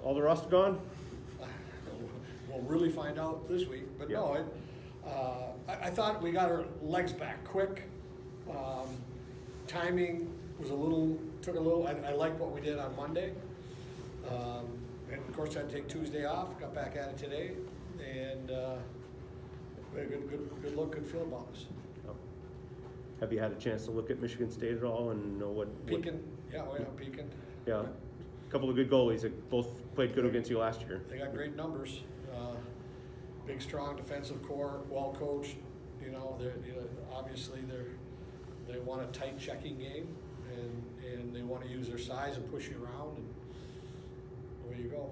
all the rust gone? We'll really find out this week, but no, I thought we got our legs back quick. Timing was took a little, I liked what we did on Monday. And of course, I had to take Tuesday off, got back at it today, and we had a good look, good feel about us. Have you had a chance to look at Michigan State at all and know what? Pekin, Pekin. Yeah, a couple of good goalies that both played good against you last year. They got great numbers. Big, strong defensive core, well coached. Obviously they want a tight checking game, and they want to use their size and push you around, and away you go.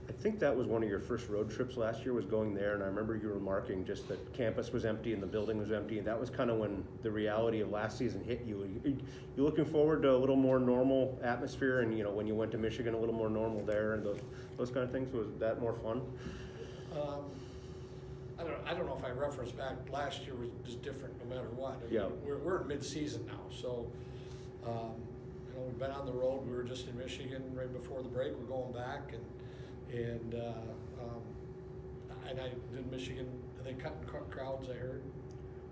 I think that was one of your first road trips last year, was going there, and I remember you remarking just that campus was empty and the building was empty, and that was kind of when the reality of last season hit you. You looking forward to a little more normal atmosphere, and when you went to Michigan, a little more normal there, and those kind of things? Was that more fun? I don't know if I referenced back last year was just different no matter what. We're in mid-season now, so we've been on the road. We were just in Michigan right before the break. We're going back, and I did Michigan. Are they cutting crowds? I heard.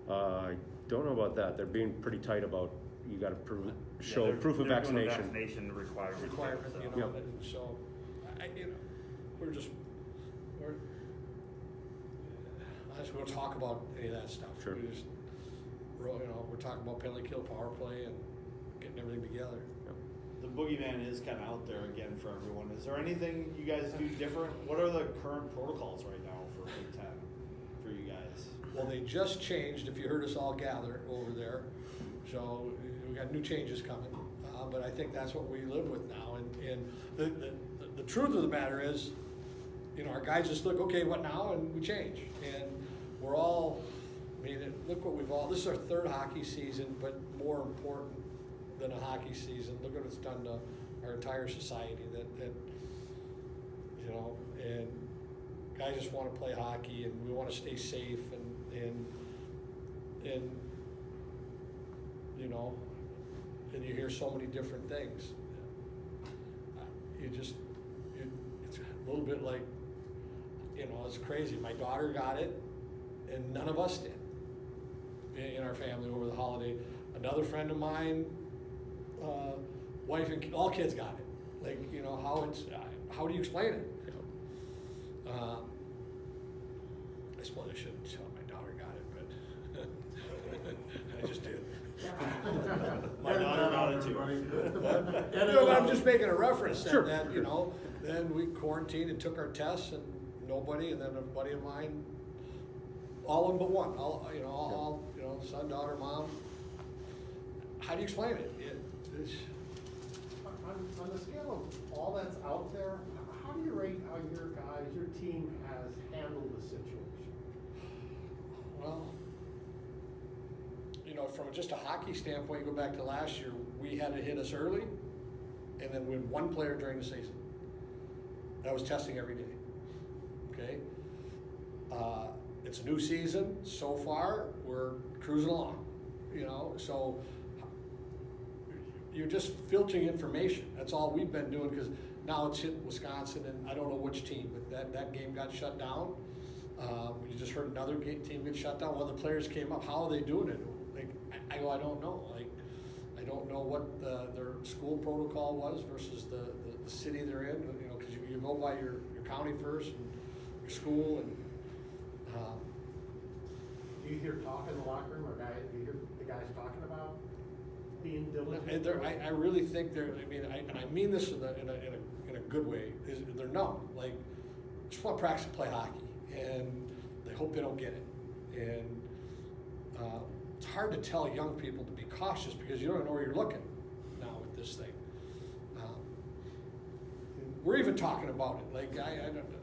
I don't know about that. They're being pretty tight about you got to show proof of vaccination. Vaccination requirement. So we're. We don't talk about any of that stuff. Sure. We're talking about penalty kill, power play, and getting everything together. The boogeyman is kind of out there again for everyone. Is there anything you guys do different? What are the current protocols right now for Big Ten for you guys? Well, they just changed. If you heard us all gather over there, so we got new changes coming. But I think that's what we live with now. And the truth of the matter is, our guys just look, okay, what now? And we change. And we're all, look what this is our third hockey season, but more important than a hockey season. Look what it's done to our entire society. And guys just want to play hockey, and we want to stay safe, and you hear so many different things. It's a little bit like, it's crazy. My daughter got it, and none of us did in our family over the holiday. Another friend of mine, wife and all kids got it. How do you explain it? I suppose I shouldn't tell my daughter got it, but I just did. My daughter got it too. But I'm just making a reference Sure. that then we quarantined and took our tests, and nobody, and then a buddy of mine, all of them but one, son, daughter, mom. How do you explain it? On the scale of all that's out there, how do you rate how your team has handled the situation? Well, from just a hockey standpoint, you go back to last year, we had it hit us early, and then we had one player during the season that was testing every day. Okay? It's a new season. So far, we're cruising along, so you're just filtering information. That's all we've been doing, because now it's hit Wisconsin, and I don't know which team, but that game got shut down. We just heard another team get shut down. One of the players came up. How are they doing it? I don't know. I don't know what their school protocol was versus the city they're in. Because you go by your county first, and your school, and. Do you hear talk in the locker room, or do you hear the guys talking about being diligent? I really think they're. I mean this in a good way. They're numb. Just want to practice and play hockey, and they hope they don't get it. And it's hard to tell young people to be cautious, because you don't know where you're looking now with this thing. We're even talking about it. I don't know.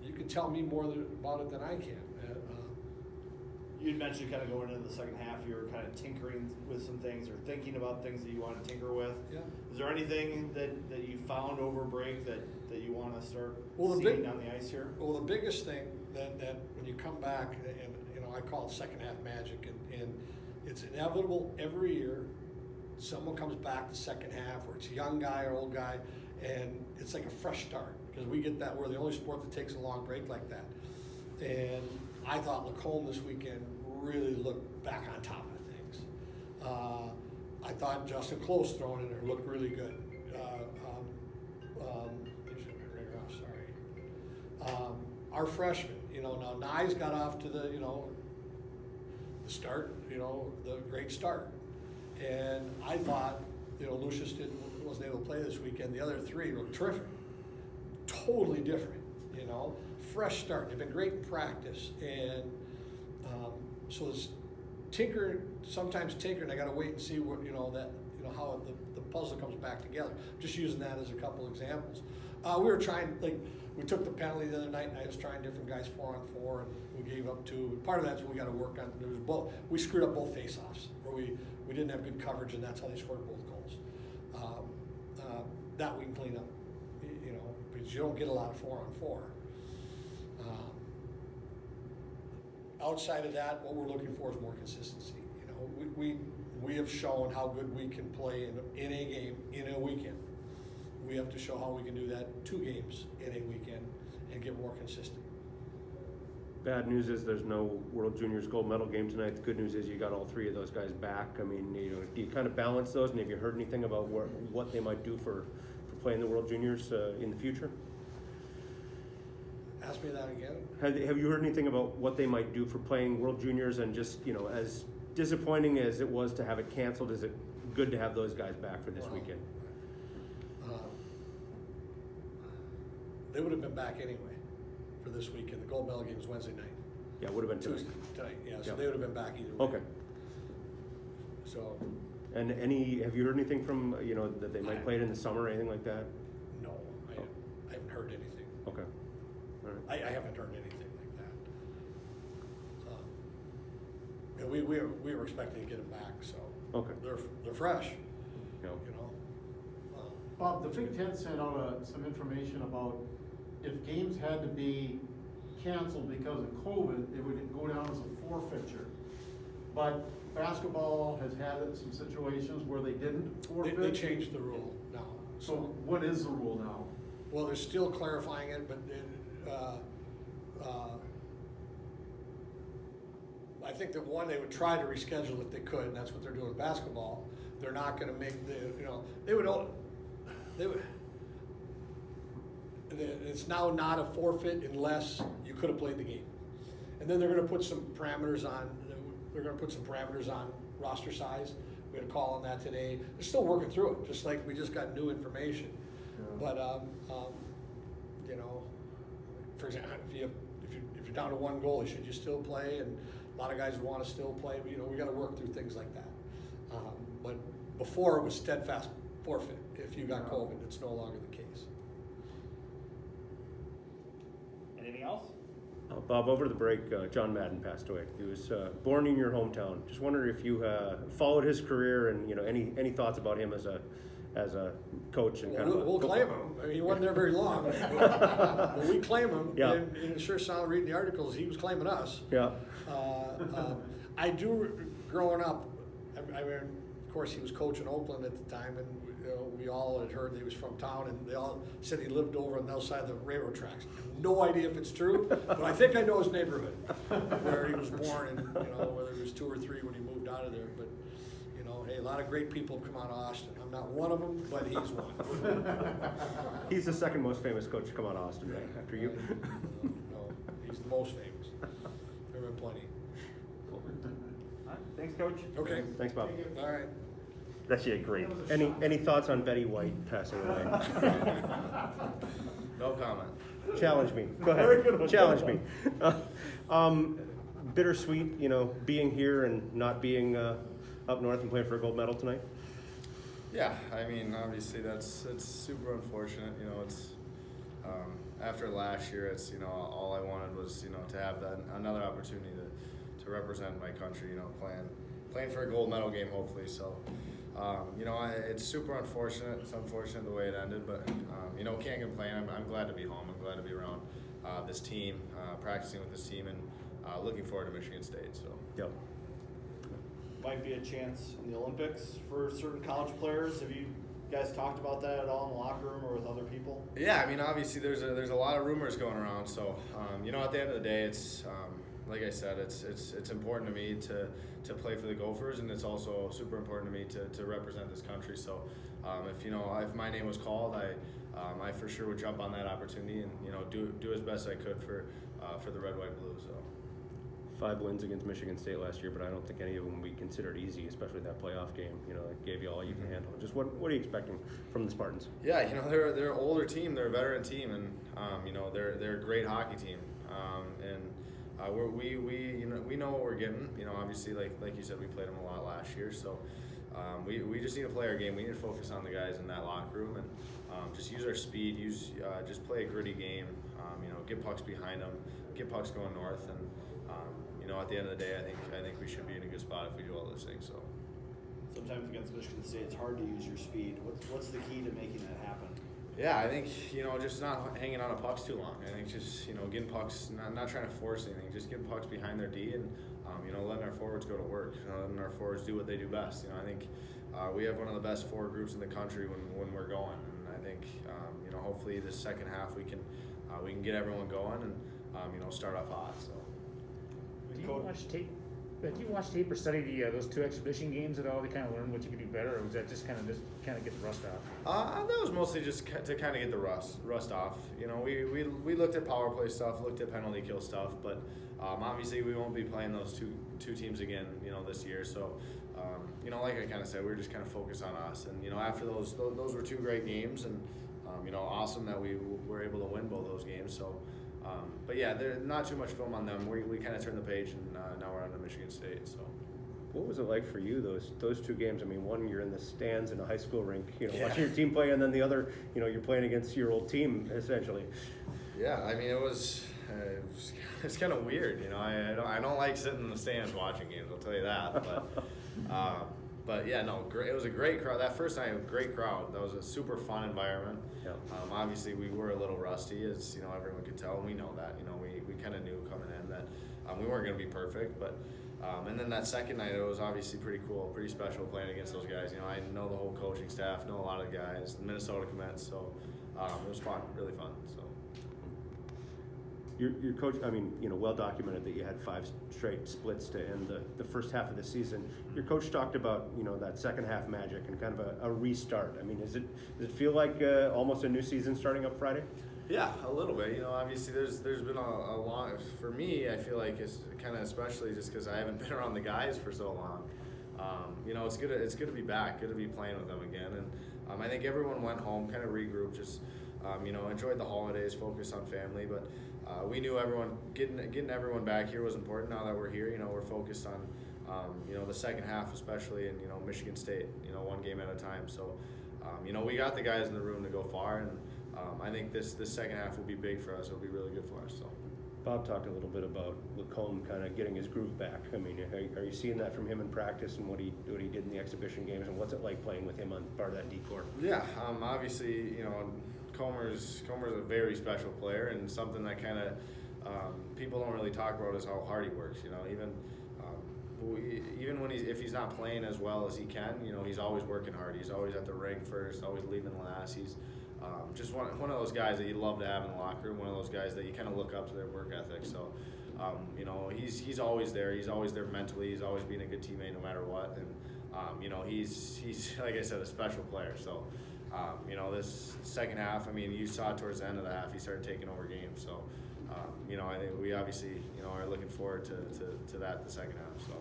You can tell me more about it than I can. You'd mentioned kind of going into the second half, you were kind of tinkering with some things, or thinking about things that you want to tinker with. Yeah. Is there anything that you found over break that you want to start seeing on the ice here? Well, the biggest thing that when you come back, and I call it second half magic, and it's inevitable every year. someone comes back the second half, or it's a young guy or old guy, and it's like a fresh start, because we get that, we're the only sport that takes a long break like that. And I thought Lacombe this weekend really looked back on top of things. I thought Justin Close throwing in there looked really good. Our freshman, now Nye's got off to the start, the great start. And I thought, Lucius wasn't able to play this weekend. The other three looked terrific. Totally different, fresh start. They've been great in practice. And so it's sometimes tinker, and I got to wait and see what, how the puzzle comes back together. Just using that as a couple examples. We were trying, we took the penalty the other night, and I was trying different guys 4-on-4, and we gave up 2. Part of that's what we got to work on. We screwed up both face-offs, where we didn't have good coverage, and that's how they scored both goals. That we can clean up, because you don't get a lot of 4-on-4. Outside of that, what we're looking for is more consistency. We have shown how good we can play in a game, in a weekend. We have to show how we can do that 2 games in a weekend and get more consistent. Bad news is there's no World Juniors gold medal game tonight. The good news is you got all 3 of those guys back. I mean, do you kind of balance those? And have you heard anything about what they might do for playing the World Juniors in the future? Ask me that again. Have you heard anything about what they might do for playing World Juniors? And just, as disappointing as it was to have it canceled, is it good to have those guys back for this weekend? They would have been back anyway for this weekend. The gold medal game was Wednesday night. Yeah, it would have been tonight. Tonight, yeah. So Yeah. they would have been back either way. Okay. So. And have you heard anything from, that they might play it in the summer or anything like that? No, I haven't heard anything. Okay. All right. I haven't heard anything like that. We were expecting to get them back, so. Okay. They're fresh. Yeah. Bob, the Big Ten sent out some information about if games had to be canceled because of COVID, it would go down as a forfeiture. But basketball has had some situations where they didn't forfeit. They changed the rule now. So what is the rule now? Well, they're still clarifying it, but I think that they would try to reschedule if they could, and that's what they're doing with basketball. They're not going to make it's now not a forfeit unless you could have played the game. And then they're going to put some parameters on. They're going to put some parameters on roster size. We had a call on that today. They're still working through it, just like we just got new information. Yeah. But for example, if you're down to 1 goal, should you still play? And a lot of guys want to still play. But, we got to work through things like that. But before it was steadfast forfeit. If you got COVID, it's no longer the case. Anything else? Bob, over the break, John Madden passed away. He was born in your hometown. Just wondering if you followed his career and any thoughts about him as a coach and we'll claim him. I mean, he wasn't there very long, but we claim him. Yeah. And it sure sounded reading the articles he was claiming us. Yeah. I do. Growing up, I mean, of course, he was coaching Oakland at the time, and we all had heard that he was from town, and they all said he lived over on the other side of the railroad tracks. No idea if it's true, but I think I know his neighborhood where he was born, and whether he was 2 or 3 when he moved out of there. But hey, a lot of great people have come out of Austin. I'm not one of them, but he's one. He's the second most famous coach to come out of Austin, right? After you. No, he's the most famous. There have been plenty. All right, thanks, Coach. Okay. Thanks, Bob. All right. That's great. Any thoughts on Betty White passing away? No comment. Challenge me. Go ahead. Challenge me. Bittersweet, being here and not being up north and playing for a gold medal tonight. Yeah, I mean, obviously it's super unfortunate. It's after last year, it's all I wanted was to have another opportunity to represent my country. Playing for a gold medal game, hopefully. So. It's super unfortunate. It's unfortunate the way it ended, but can't complain. I'm glad to be home. I'm glad to be around this team, practicing with this team, and looking forward to Michigan State. So. Yep. might be a chance in the Olympics for certain college players. Have you guys talked about that at all in the locker room or with other people? Yeah, I mean, obviously there's a lot of rumors going around. So, at the end of the day, it's like I said, it's important to me to play for the Gophers, and it's also super important to me to represent this country. So, if my name was called, I for sure would jump on that opportunity and do as best I could for the red, white, blue. So. 5 wins against Michigan State last year, but I don't think any of them would be considered easy, especially that playoff game. It gave you all you can handle. Just what are you expecting from the Spartans? Yeah, they're an older team, they're a veteran team, and they're a great hockey team. We know what we're getting. Obviously, like you said, we played them a lot last year, so we just need to play our game. We need to focus on the guys in that locker room and just use our speed. Just play a gritty game. Get pucks behind them, get pucks going north, and at the end of the day, I think we should be in a good spot if we do all those things. So Sometimes against Michigan State, it's hard to use your speed. What's the key to making that happen? yeah, I think just not hanging on to pucks too long. I think just getting pucks, not trying to force anything, just getting pucks behind their D and letting our forwards go to work, letting our forwards do what they do best. I think we have one of the best forward groups in the country when we're going, and I think hopefully this second half we can get everyone going and start off hot. So. Do you watch tape or study those 2 exhibition games at all to kind of learn what you can do better, or was that just kind of get the rust off? That was mostly just to kind of get the rust off. We looked at power play stuff, looked at penalty kill stuff, but obviously we won't be playing those two teams again, this year. So, like I kind of said, we're just kind of focused on us. And after those were 2 great games, and awesome that we were able to win both those games. So. But yeah, there's not too much film on them. We kind of turned the page, and now we're on to Michigan State. So, What was it like for you those 2 games? I mean, one you're in the stands in a high school rink, Yeah. watching your team play, and then the other, you're playing against your old team essentially. Yeah, I mean it's kind of weird. I don't like sitting in the stands watching games. I'll tell you that. But yeah, no, great. It was a great crowd. That first night, a great crowd. That was a super fun environment. Yeah. Obviously, we were a little rusty, as everyone could tell, and we know that. We kind of knew coming in that we weren't going to be perfect. But and then that second night, it was obviously pretty cool, pretty special playing against those guys. I know the whole coaching staff, know a lot of the guys, the Minnesota commits. So it was fun, really fun. So. Your coach, well documented that you had 5 straight splits to end the first half of the season. Your coach talked about that second half magic and kind of a restart. Does it feel like almost a new season starting up Friday? Yeah, a little bit. Obviously there's been a long, for me, I feel like it's kind of especially just because I haven't been around the guys for so long. It's good to be back, good to be playing with them again, and I think everyone went home, kind of regrouped, just enjoyed the holidays, focused on family, but. We knew getting everyone back here was important. Now that we're here, we're focused on, the second half especially, and Michigan State, one game at a time. So, we got the guys in the room to go far, and I think this second half will be big for us. It'll be really good for us. So. Bob talked a little bit about Lacombe kind of getting his groove back. Are you seeing that from him in practice and what he did in the exhibition games, and what's it like playing with him on part of that D-corps? Yeah, obviously, Comer's a very special player, and something that kind of people don't really talk about is how hard he works. Even when if he's not playing as well as he can, he's always working hard. He's always at the rink first, always leaving last. He's just one of those guys that you love to have in the locker room. One of those guys that you kind of look up to their work ethic. So, he's always there. He's always there mentally. He's always being a good teammate no matter what. And he's like I said, a special player. So. This second half, you saw towards the end of the half, he started taking over games. So, I think we obviously, are looking forward to that the second half. So,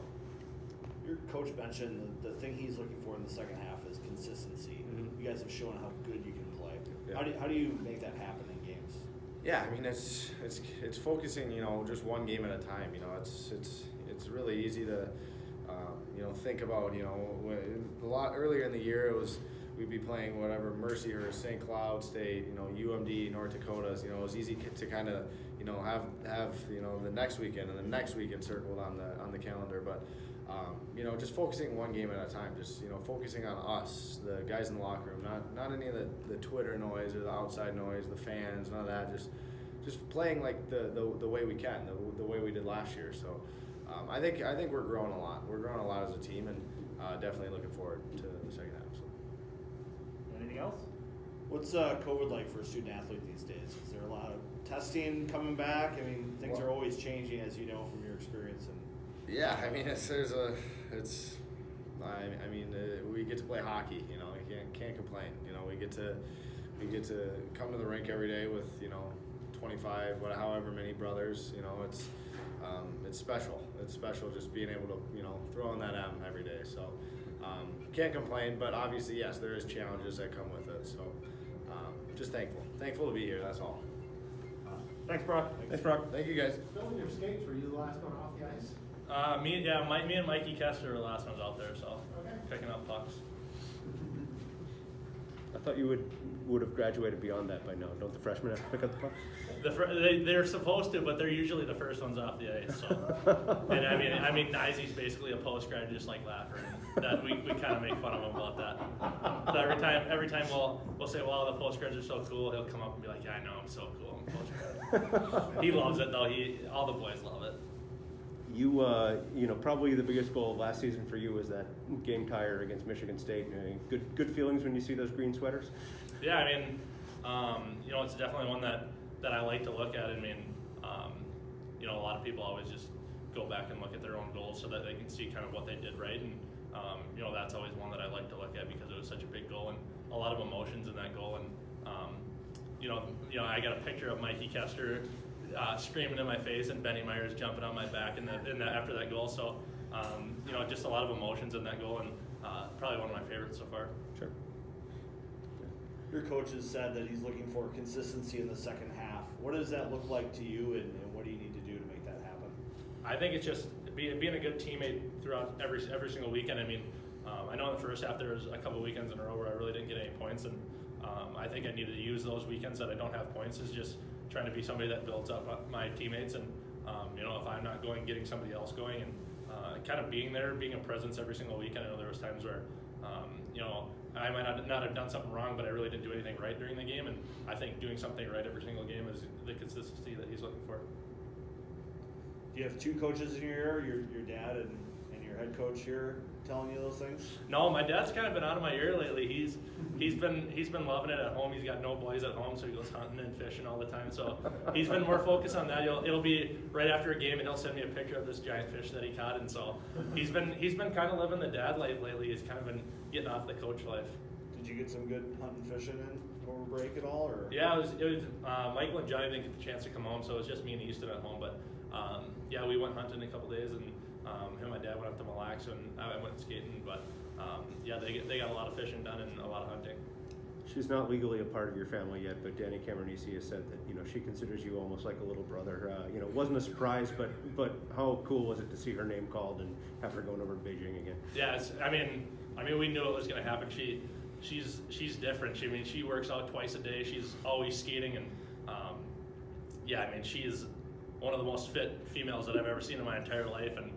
Your coach mentioned the thing he's looking for in the second half is consistency. Mm-hmm. You guys have shown how good you can play. Yeah. How do you make that happen in games? Yeah, it's focusing, just one game at a time. It's really easy to, think about, a lot earlier in the year it was. We'd be playing whatever Mercyhurst, St. Cloud State, UMD, North Dakotas. It was easy to kind of, have the next weekend and the next weekend circled on the calendar. But just focusing one game at a time. Just focusing on us, the guys in the locker room. Not any of the Twitter noise or the outside noise, the fans, none of that. Just playing like the way we can, the way we did last year. So. I think we're growing a lot. We're growing a lot as a team, and definitely looking forward to the second half. So. Anything else? What's COVID like for a student athlete these days? Is there a lot of testing coming back? I mean, things are always changing, as you know from your experience. And Yeah, I mean, we get to play hockey. You know, you can't complain. You know, we get to come to the rink every day with 25, however many brothers. You know, it's special. It's special just being able to throw in that M every day. So can't complain. But obviously, yes, there is challenges that come with it. So just thankful to be here. That's all. Thanks, Brock. Thanks, Brock. Thank you, guys. Filling your skates, were you the last one off the ice? Me and Mikey Kester were the last ones out there, so Okay. picking up pucks. I thought you would have graduated beyond that by now. Don't the freshmen have to pick up the puck? They're supposed to, but they're usually the first ones off the ice. So, and I mean, Nizey's basically a post grad, just like Laffer. That we kind of make fun of him about that. So every time we'll say, "Well, the post grads are so cool," he'll come up and be like, "Yeah, I know, I'm so cool. I'm a post grad." He loves it though. All the boys love it. You probably the biggest goal of last season for you was that game tire against Michigan State. Good feelings when you see those green sweaters. Yeah, I mean, it's definitely one that I like to look at. I mean, a lot of people always just go back and look at their own goals so that they can see kind of what they did right. And, that's always one that I like to look at because it was such a big goal and a lot of emotions in that goal. And, I got a picture of Mikey Kester screaming in my face and Benny Myers jumping on my back after that goal. So, just a lot of emotions in that goal and probably one of my favorites so far. Sure. your coach has said that he's looking for consistency in the second half. What does that look like to you, and what do you need to do to make that happen? I think it's just being a good teammate throughout every single weekend. I mean, I know in the first half there was a couple weekends in a row where I really didn't get any points, and I think I needed to use those weekends that I don't have points as just trying to be somebody that builds up my teammates, and if I'm not going, getting somebody else going, and kind of being there, being a presence every single weekend. I know there was times where I might not have done something wrong, but I really didn't do anything right during the game, and I think doing something right every single game is the consistency that he's looking for. Do you have two coaches in your ear, your dad and your head coach here telling you those things? No, my dad's kind of been out of my ear lately. He's been loving it at home. He's got no boys at home, so he goes hunting and fishing all the time. So he's been more focused on that. It'll be right after a game, and he'll send me a picture of this giant fish that he caught. And so he's been kind of living the dad life lately. He's kind of been getting off the coach life. Did you get some good hunting fishing in over break at all, or? Yeah, it was Michael and Johnny didn't get the chance to come home, so it was just me and Easton at home. But yeah, we went hunting a couple days, and him and my dad went up to Mille Lacs, and I went skating. But yeah, they got a lot of fishing done and a lot of hunting. She's not legally a part of your family yet, but Danny Cameronese has said that she considers you almost like a little brother. It wasn't a surprise, but how cool was it to see her name called and have her going over to Beijing again? Yeah, I mean, we knew it was going to happen. She's different. She works out twice a day. She's always skating, and yeah, I mean, she's one of the most fit females that I've ever seen in my entire life. And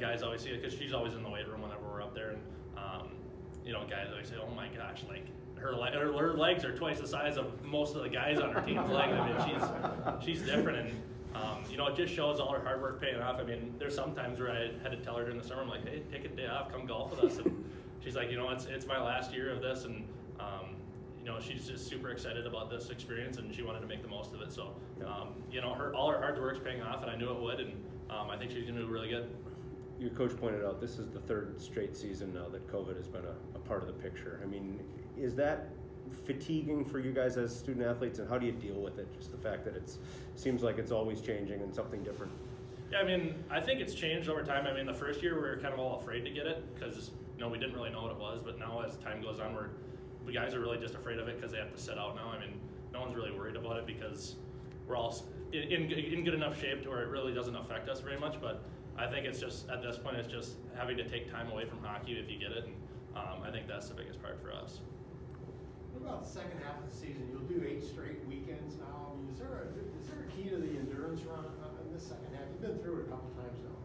guys always see it because she's always in the weight room whenever we're up there, and guys always say, "Oh my gosh, like her legs are twice the size of most of the guys on her team's legs." I mean, she's different, and it just shows all her hard work paying off. I mean, there's some times where I had to tell her during the summer, I'm like, "Hey, take a day off, come golf with us." And she's like, it's my last year of this, and she's just super excited about this experience, and she wanted to make the most of it. So, all her hard work's paying off, and I knew it would, and I think she's gonna do really good. Your coach pointed out this is the third straight season now that COVID has been a part of the picture. I mean, is that fatiguing for you guys as student athletes, and how do you deal with it? Just the fact that it seems like it's always changing and something different. Yeah, I mean, I think it's changed over time. I mean, the first year we were kind of all afraid to get it because we didn't really know what it was. But now, as time goes on, the guys are really just afraid of it because they have to sit out now. I mean, no one's really worried about it because we're all in good enough shape to where it really doesn't affect us very much. But I think it's just, at this point, it's just having to take time away from hockey if you get it. And I think that's the biggest part for us. What about the second half of the season? You'll do 8 straight weekends now. I mean, is there a key to the endurance run in this second half? You've been through it a couple times now.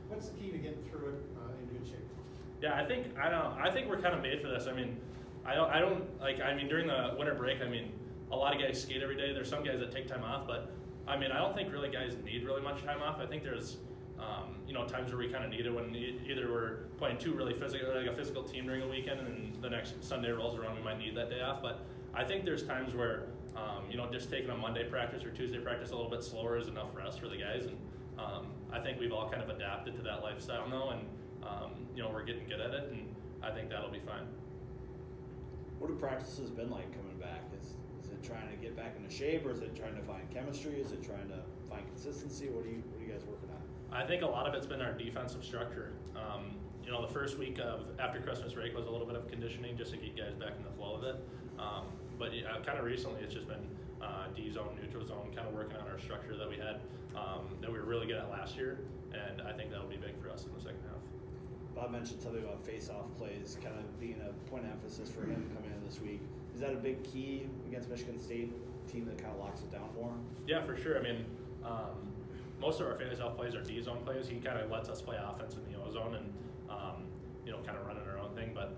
What's the key to getting through it in good shape? Yeah, I think we're kind of made for this. I mean, during the winter break, I mean, a lot of guys skate every day. There's some guys that take time off, but I mean, I don't think really guys need really much time off. I think there's you know, times where we kind of need it when either we're playing two really physical, like a physical team during a weekend, and then the next Sunday rolls around, we might need that day off. But I think there's times where, you know, just taking a Monday practice or Tuesday practice a little bit slower is enough rest for the guys. And I think we've all kind of adapted to that lifestyle now, and you know, we're getting good at it, and I think that'll be fine. What have practices been like coming back? Is it trying to get back into shape, or is it trying to find chemistry? Is it trying to find consistency? What are you guys working on? I think a lot of it's been our defensive structure. You know, the first week of after Christmas break was a little bit of conditioning just to get guys back in the flow of it. But yeah, kind of recently it's just been D zone, neutral zone, kind of working on our structure that we had that we were really good at last year, and I think that'll be big for us in the second half. Bob mentioned something about face-off plays kind of being a point of emphasis for him coming in this week. Is that a big key against Michigan State, team that kind of locks it down for him? Yeah, for sure. I mean, most of our face-off plays are D zone plays. He kind of lets us play offense in the O zone and you know, kind of running our own thing. But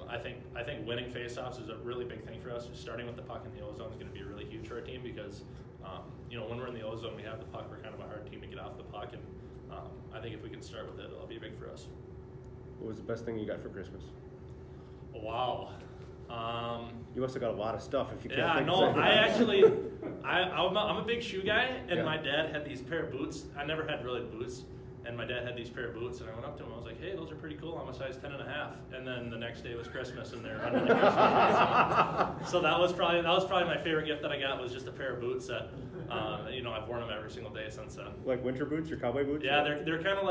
I think winning face-offs is a really big thing for us. Starting with the puck in the O zone is going to be really huge for our team because you know, when we're in the O zone, we have the puck. We're kind of a hard team to get off the puck, and I think if we can start with it, it'll be big for us. What was the best thing you got for Christmas? Wow. You must have got a lot of stuff if you can't Yeah, think no, of it. I actually, I'm a big shoe guy, and Yeah. my dad had these pair of boots. I never had really boots, and my dad had these pair of boots, and I went up to him. I was like, "Hey, those are pretty cool. I'm a size 10 and a half." And then the next day was Christmas, and they're under the Christmas. So that was probably my favorite gift that I got was just a pair of boots that, you know, I've worn them every single day since then. Like winter boots, your cowboy boots? Yeah, they're kind of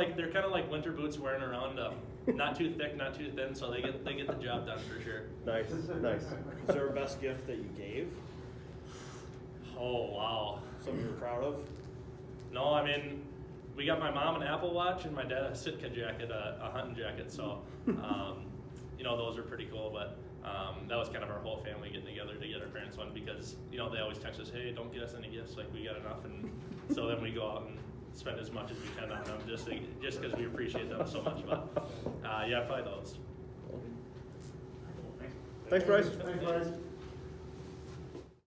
like winter boots wearing around. Not too thick, not too thin, so they get the job done for sure. Nice, nice. Is there a best gift that you gave? Oh wow. Something you're proud of? No, I mean, we got my mom an Apple Watch and my dad a Sitka jacket, a hunting jacket. So, you know, those are pretty cool. But that was kind of our whole family getting together to get our parents one because, you know, they always text us, "Hey, don't get us any gifts. Like, we got enough." And so then we go out and spend as much as we can on them just because we appreciate them so much. But yeah, probably those. Thanks, Bryce. Thanks, Bryce.